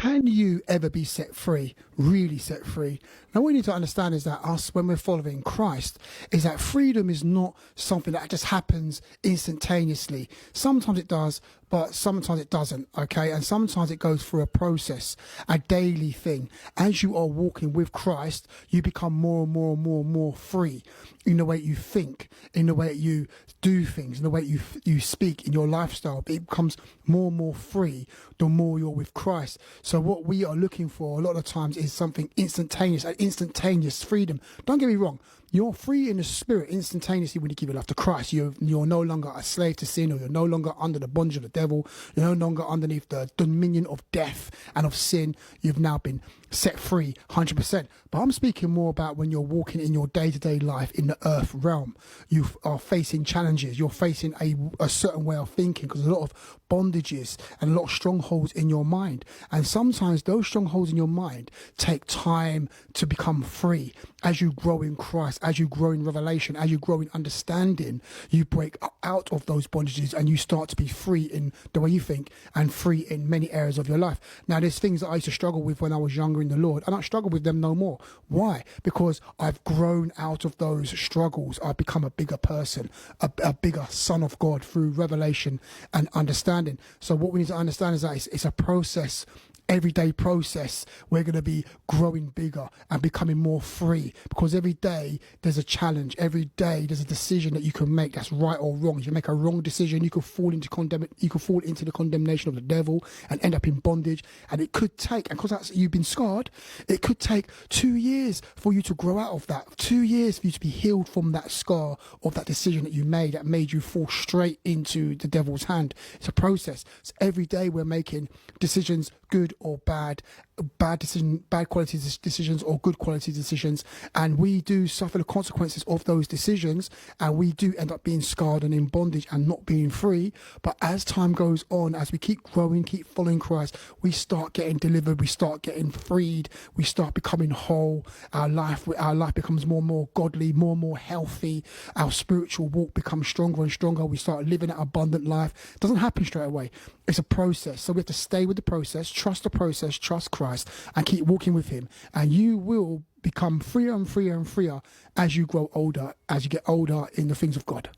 Can you ever be set free, really set free? Now, what we need to understand is that us, when we're following Christ, is that freedom is not something that just happens instantaneously. Sometimes it does, but sometimes it doesn't, okay? And sometimes it goes through a process, a daily thing. As you are walking with Christ, you become more and more and more and more free in the way you think, in the way you do things, in the way you speak, in your lifestyle. It becomes more and more free the more you're with Christ. So what we are looking for a lot of times is something instantaneous, an instantaneous freedom. Don't get me wrong. You're free in the spirit instantaneously when you give your life to Christ. You're no longer a slave to sin, or you're no longer under the bondage of the devil. You're no longer underneath the dominion of death and of sin. You've now been set free 100%. But I'm speaking more about when you're walking in your day-to-day life in the earth realm. You are facing challenges. You're facing a certain way of thinking, because a lot of bondages and a lot of strongholds in your mind. And sometimes those strongholds in your mind take time to become free. As you grow in Christ, as you grow in revelation, as you grow in understanding, you break out of those bondages and you start to be free in the way you think and free in many areas of your life. Now, there's things that I used to struggle with when I was younger in the Lord, and I struggle with them no more. Why? Because I've grown out of those struggles. I've become a bigger person, a bigger son of God through revelation and understanding. So what we need to understand is that it's a process. Everyday process. We're going to be growing bigger and becoming more free, because every day there's a challenge. Every day there's a decision that you can make that's right or wrong. If you make a wrong decision, you could fall into the condemnation of the devil and end up in bondage. And it could take, and because you've been scarred, it could take 2 years for you to grow out of that. 2 years for you to be healed from that scar of that decision that you made that made you fall straight into the devil's hand. It's a process. So every day we're making decisions, good or bad quality decisions or good quality decisions, and we do suffer the consequences of those decisions, and we do end up being scarred and in bondage and not being free. But as time goes on, as we keep growing, keep following Christ, we start getting delivered, we start getting freed, we start becoming whole. Our life becomes more and more godly, more and more healthy. Our spiritual walk becomes stronger and stronger. We start living an abundant life. It doesn't happen straight away. It's a process. So we have to stay with the process, trust the process, trust Christ, and keep walking with him. And you will become freer and freer and freer as you grow older, as you get older in the things of God.